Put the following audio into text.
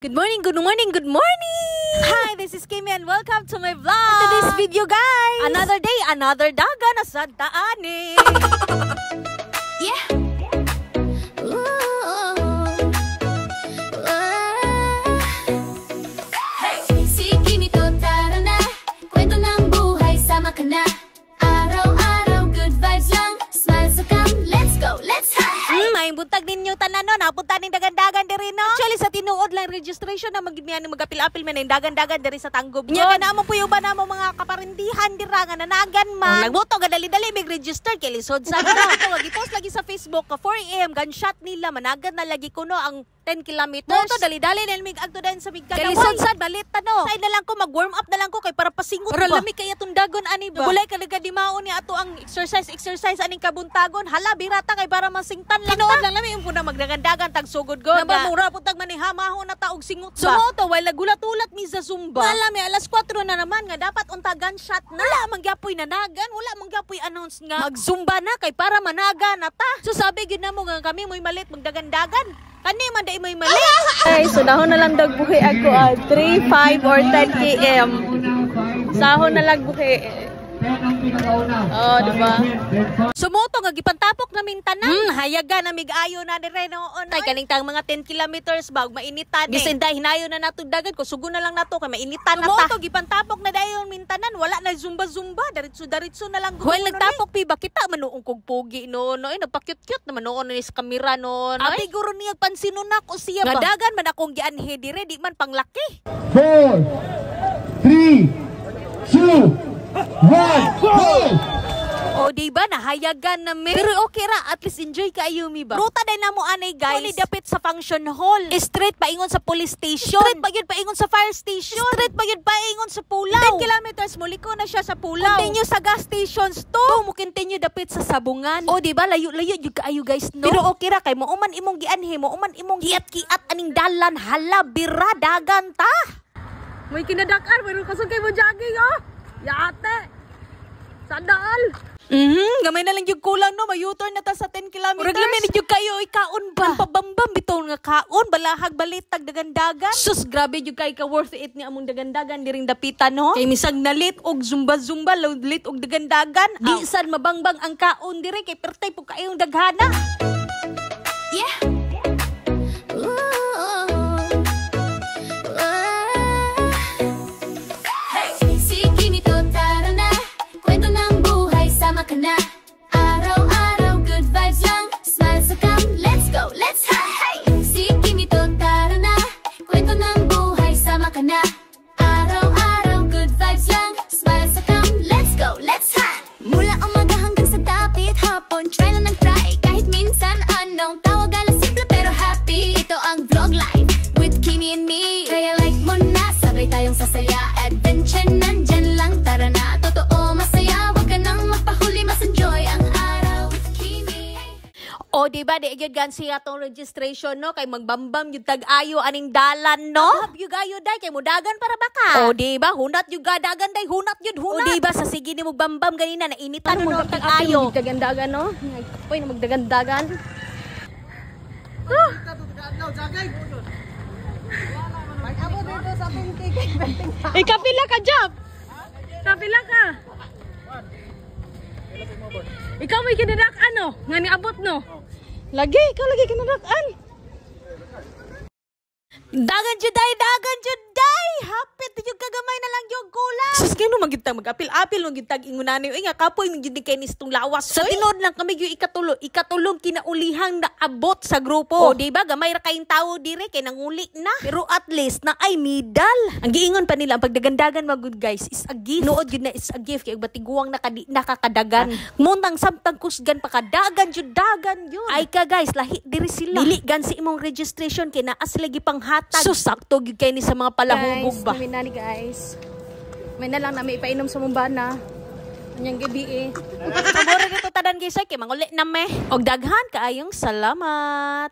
Good morning, good morning, good morning! Hi, this is Kimmy and welcome to my vlog! To this video, guys! Another day, another daga na sa daanin! Yeah! Hey! Si Kimmy to, tara na! Kwento ng buhay, sama ka na! Araw-araw, good vibes lang! Smile sa cam, let's go, let's high! May buntag ninyo tanan no, napunta ning dagan-dagan diri no. Actually sa tinuod lang registration na magimian magapil-apil man ning dagan-dagan diri sa Tanggob. Nya kana mo puyo ba namo mga kaparindihan dira nga nanagan man. Nagboto ga dali-dali mig register kay lisod sa ito gi-post lagi sa Facebook ka 4 AM gunshot nila managan na lagi kuno ang 10 kilometers. Moto dali-dali na mig agto dayon sa Migkana. Kay lisod sad balit no. Say na lang ko mag-warm up na lang ko kay para pasingot ba. Para lami kay atong dagon ani ba. Bulay ka dimaon ni ato ang exercise aning kabuntagon. Hala birata kay para masingtan lang. Tinuod lang lami yung puna magdagandagan tag sugod-god. Nabamura po tag manihamaho na taog singot ba. Sumoto wala gulat-ulat mi sa Zumba. Wala mi alas 4 na naman nga dapat unta gunshot na. Wala manggapoy nanagan, wala manggapoy announce nga mag-Zumba na kay para managa na ta. So sabi gyud namo nga kami moy malit magdagandagan. Kani man dai moy malit. Ay, so dahon na lang dagbuhi ako 3, 5 or 10 km. Sahon na lang buhi. Oh, diba? Sumoto nga gipantapok namin tanan. Hayaga na mig-ayo na dire noon. Tay kaningtang mga 10 kilometers bag mainitan. Bisan dai hinayo na nato dagan ko sugo na lang nato kay mainitan na ta. Sumoto gipantapok na dayon mintanan wala na zumba daritso na lang. Well nagtapok pi ba kita manuong kog pogi no. Ay nagpa-cute naman noon ni sa kamera noon. Abi guro niya pansinunak o siya ba. Dagan man akong gianhe dire di man panglaki. 4 3 2 1, go! O diba nahayagan na mi. Pero okay ra, at least enjoy kayo mi ba. Ruta day na mo anay guys. Kuni dapit sa function hall. Straight paingon sa police station. Straight pa yun paingon sa fire station. Straight pa yun paingon sa Pulaw. 10 kilometers muli ko na siya sa Pulaw. Continue sa gas stations to. Mo continue dapit sa Sabungan. O diba layo-layo yung kaayo guys no. Pero okay ra kay mo uman imong gianhi mo uman imong giat-kiat aning dalan hala bira dagan ta. May kinadakan, mayroon kasong kayo mo jogging oh. Yate! Sandal! Gamay na lang yung kulang no, may-U-turn na ta sa 10 kilometers. Murag lamin yung kayo, ikaon ba? Pabambam, bitaw nga kaon, balahag balitag dagandagan. Sus, grabe yung kayo ka worth it ni among dagandagan, diring dapitan no. Kay misag nalit og zumba-zumba, lit og dagandagan. Di san mabangbang ang kaon dire, kay pertay po kayong daghana. Yeah! Na. Araw-araw, good vibes lang. Smile sa cam, let's go, let's high. Hey! Si Kimmy to, tara na. Kwento ng buhay, sama ka na. Araw-araw, good vibes lang. Smile sa cam, let's go, let's high. Mula umaga hanggang sa dapit hapon, try na nag-try. Kahit minsan anong tawag alas simple pero happy. Ito ang vlog life with Kimmy and me. Kaya like mo na, sabay tayong sasaya. Adventure nandyan lang, tara na. Totoo masaya, wag ka nang magpahuli. Mas enjoy ang araw with Kimmy. O diba di gyud gan siya tong registration no kay magbambam yung tag-ayo aning dalan no. Hab yung ayo day kay mudagan para baka. O diba hunat yung dagan day hunat yun hunat. O diba sa sige ni mo bambam ganina na initan mo ng tag-ayo. Dagandagan no. Nagpoy na magdagandagan. Kapila ka job. Kapila ka. Ikaw may kinadak-an no? Nga ni abot no? Lagi, ikaw lagi kinadak-an. Dagan juday. Hapit yung kagamay na lang yung kulang. Sus kayo no magintag mag-apil-apil no gintag ingunani. Ay nga kapoy yung gintag kay nistong lawas. Sa tinod lang kami yung ikatulong kinaulihang na abot sa grupo. O diba gamay ra kayong tao dire kay nanguli na. Pero at least na ay medal. Ang giingon pa nila ang pagdagandagan magud guys is a gift. Nood yun na is a gift kay batiguang nakakadagan. Muntang samtang kusgan pakadagan jud dagan yun. Ay ka guys lahi diri sila. Dili gan si imong registration kay naas lagi panghatag. Susakto gyud kay ni sa mga palahubog ba. May nani guys. May na lang na may ipainom sa mumbana. Anyang gabi eh. Mura dito tadan guys kay manguli na me. Og daghan kaayong salamat.